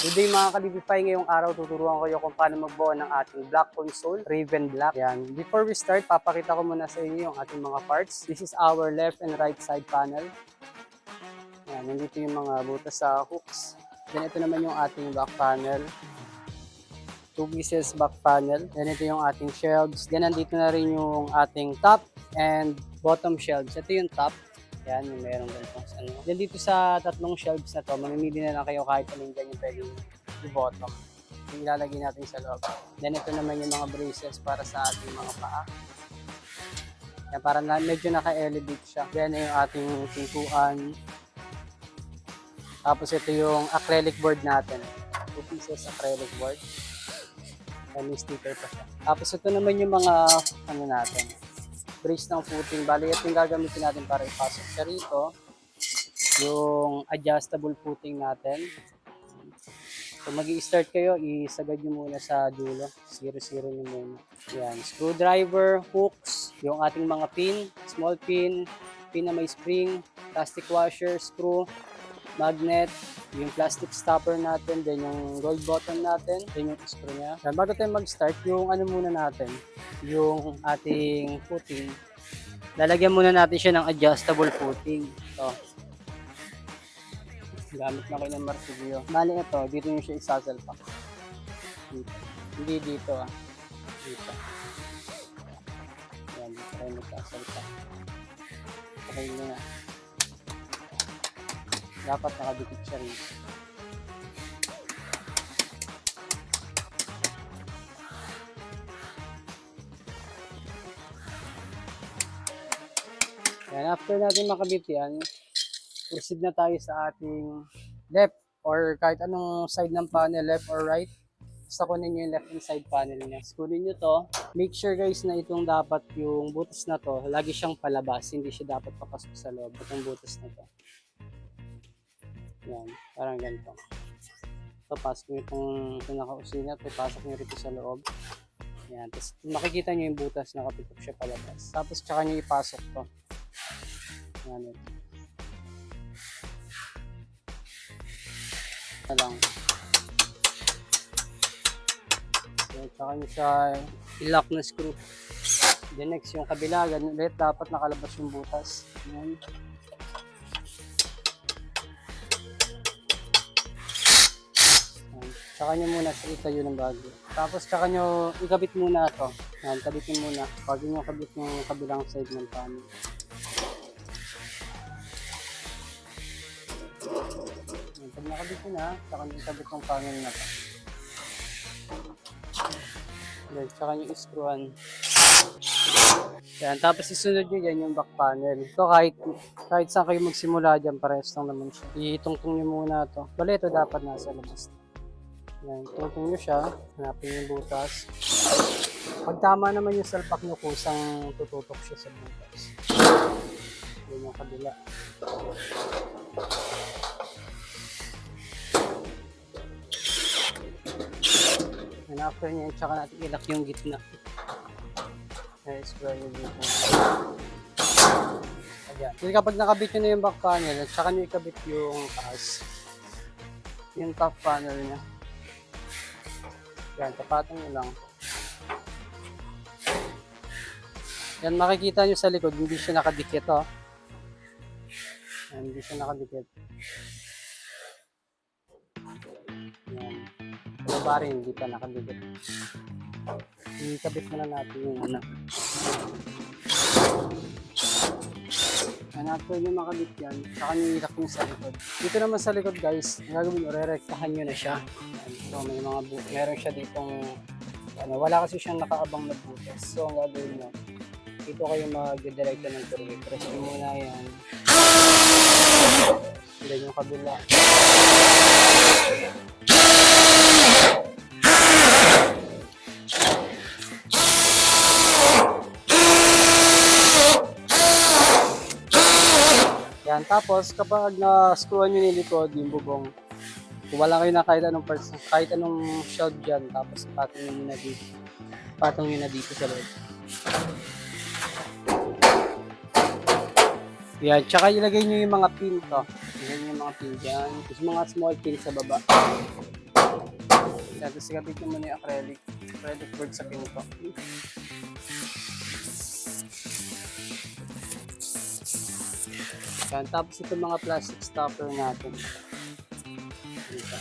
Today mga kalibify, ngayong araw tuturuan ko kayo kung paano magbuo ng ating black console, Raven Black. Yan. Before we start, papakita ko muna sa inyo yung ating mga parts. This is our left and right side panel. Yan, nandito yung mga butas sa hooks. Then ito naman yung ating back panel. 2 pieces back panel. Then ito yung ating shelves. Then nandito na rin yung ating top and bottom shelves. Ito yung top. Yan, yung merong ganitong ano. Then dito sa tatlong shelves na to, mamimili na lang kayo kahit anong dyan yung pwedeng i-bottom. Yung ilalagay natin sa loob. Then ito naman yung mga braces para sa ating mga paa. Yan, para medyo naka-elevate siya. Then yung ating pintuan. Tapos ito yung acrylic board natin. 2 pieces acrylic board. Yan, may sticker pa siya. Tapos ito naman yung mga ano natin. Brace ng footing. Bali, ito yung gagamitin natin para ipasok siya rito. Yung adjustable footing natin. So, mag-i-start kayo, isagad nyo muna sa dulo. 0-0 nyo muna. Yan. Screwdriver, hooks, yung ating mga pin, small pin, pin na may spring, plastic washer, screw, magnet, yung plastic stopper natin, then yung gold button natin, then yung screw niya. Then, bago tayo mag-start, yung ano muna natin, yung ating footing. Lalagyan muna natin siya ng adjustable footing. Ito. Gamit na kayo ng martilyo. Bali ito, dito nyo siya isasalpak. Dito. Hindi dito ah. Dito. Yan, dito kayo magsasalpak. Okay nyo na. Dapat nakadikit siya rin. Yan, after natin makabit yan, proceed na tayo sa ating left or kahit anong side ng panel, left or right. Basta kunin nyo yung left and side panel niya. Kunin nyo to. Make sure guys na itong dapat yung butas na to, lagi siyang palabas. Hindi siya dapat papasok sa loob. Itong butas na to. Yan, parang ganito. So, pasok nyo itong naka-usina, pasok nyo rito sa loob. Yan, tapos makikita nyo yung butas, nakapitok siya palabas. Tapos tsaka nyo ipasok to. Yan ito. Ito lang. So, tsaka nyo siya i-lock na screw. Then next, yung kabila, ganun ulit, dapat nakalabas yung butas. Yan. Tsaka nyo muna itayo ng bago. Tapos tsaka nyo ikabit muna ito. Yan, kabitin muna. Bago nyo kabit yung kabilang side ng panel. Yan, pag nakabit nyo na, tsaka nyo ikabit yung panel na ito. Yan, tsaka nyo iskruhan. Yan, tapos isunod nyo yan yung back panel. Ito kahit saan kayo magsimula dyan, parehas lang naman siya. Itungtong nyo muna ito. Bale, ito dapat nasa labas. Yan, tutong nyo siya, hanapin yung butas. Pag tama naman yung salpak nyo, kusang tututok siya sa butas. Yan yung kabila. And after nyo, tsaka natin ilak yung gitna. Square yung dito. Ayan. Kasi kapag nakabit nyo na yung back panel, tsaka nyo ikabit yung taas. Yung top panel niya. Yan, tapatan nyo lang. Yan, makikita nyo sa likod, hindi siya nakadikit, oh. Yan, hindi siya nakadikit. Yan. Baba rin, hindi pa nakadikit. Ikabit na natin yung ano. Yan, after nyo makabit yan, saka nyo ilak nyo sa likod. Dito naman sa likod guys, ang gagawin nyo, re-rectahan nyo na siya. Yan. So may mga meron siya ditong, ano, wala kasi siyang nakaabang na butas. So ang gagawin nyo, dito kayo mag-directa ng kurve. Press nyo muna yan. And then yung kabila. Yan, tapos kapag na-screwan nyo yung likod, yung bubong, kung wala kayo na kahit anong parts, kahit anong shelf dyan, tapos patong nyo na dito. Patong nyo na dito sa loob. Yan, tsaka ilagay nyo yung mga pin to. Ilagay nyo yung mga pin dyan. Tapos mga small pin sa baba. Yan, tapos ikabit nyo muna yung acrylic board sa pinto. Yan, tapos ito mga plastic stopper natin. Dito.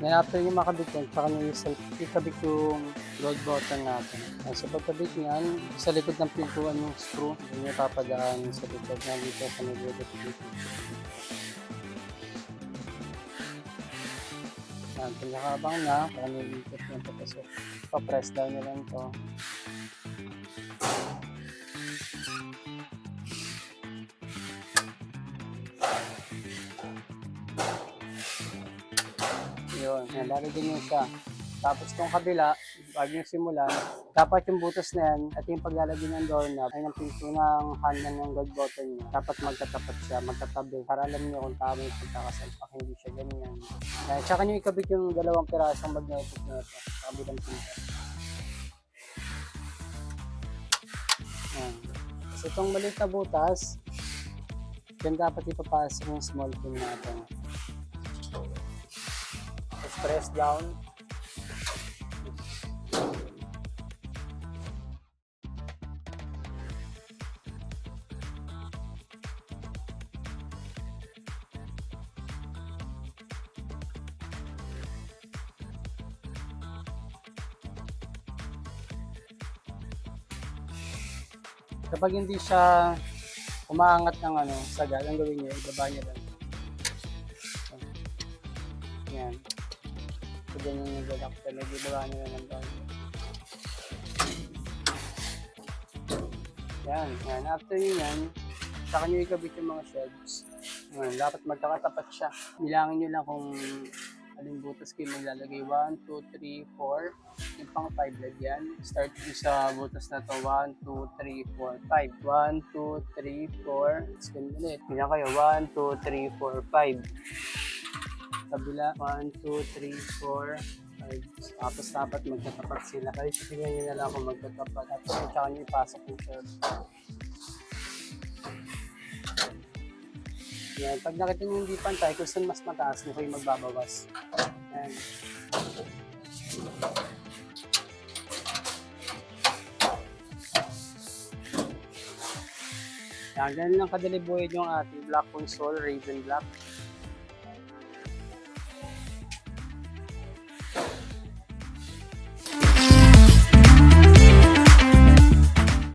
Then after nyo makabit yan, tsaka nyo ikabit yung gold button natin. And sa pagkabit niyan, sa likod ng pintuan yung screw, hindi nyo papadaan sa likod na dito sa nagdodot dito. Yan, pinakabang na, para nilikot yung papasok. Pa-press down nyo lang to. Yun, yan, lalagyan nyo siya. Tapos itong kabila, bago nyo simulan, dapat yung butas na yan at yung paglalagyan ng doorknob ay ng pinto ng handle ng gold button nyo. Dapat magkatapat siya, magkatabi para alam nyo kung tama yung pagkakasalpak, hindi siya ganyan. Tsaka nyo ikabit yung dalawang pirasong magnetic na ito sa kabilang pinto. Yan. So itong maliit na butas, dyan dapat ipapasok yung small pin natin. Press down. Kapag hindi siya umaangat ng sagad, ang gawin niyo, ibaba niyo lang. Yan. So, ganyan yung galak. Nag-ibaba nyo na ng down. Yan. After nyo yan, saka nyo ikabit yung mga shelves. Yan. Dapat magkakatapat siya. Bilangin nyo lang kung aling butas kayo maglalagay. 1, 2, 3, 4. Yung pang 5 lagyan. Start nyo sa butas na to. 1, 2, 3, 4, 5. 1, 2, 3, 4. Spin ulit. Bilang kayo. 1, 2, 3, 4, 5. Kabila, 1, 2, 3, 4, 5. Tapos dapat magkatapat sila. Kahit tingnan nyo na lang kung magkatapat. Tapos tsaka nyo ipasok yung shelf. Yan. Pag nakita nyo hindi pantay, kung saan mas mataas, nyo kayo magbabawas. Yan. Yan. Ganun lang kadali buhay yung ating black console, Raven Black.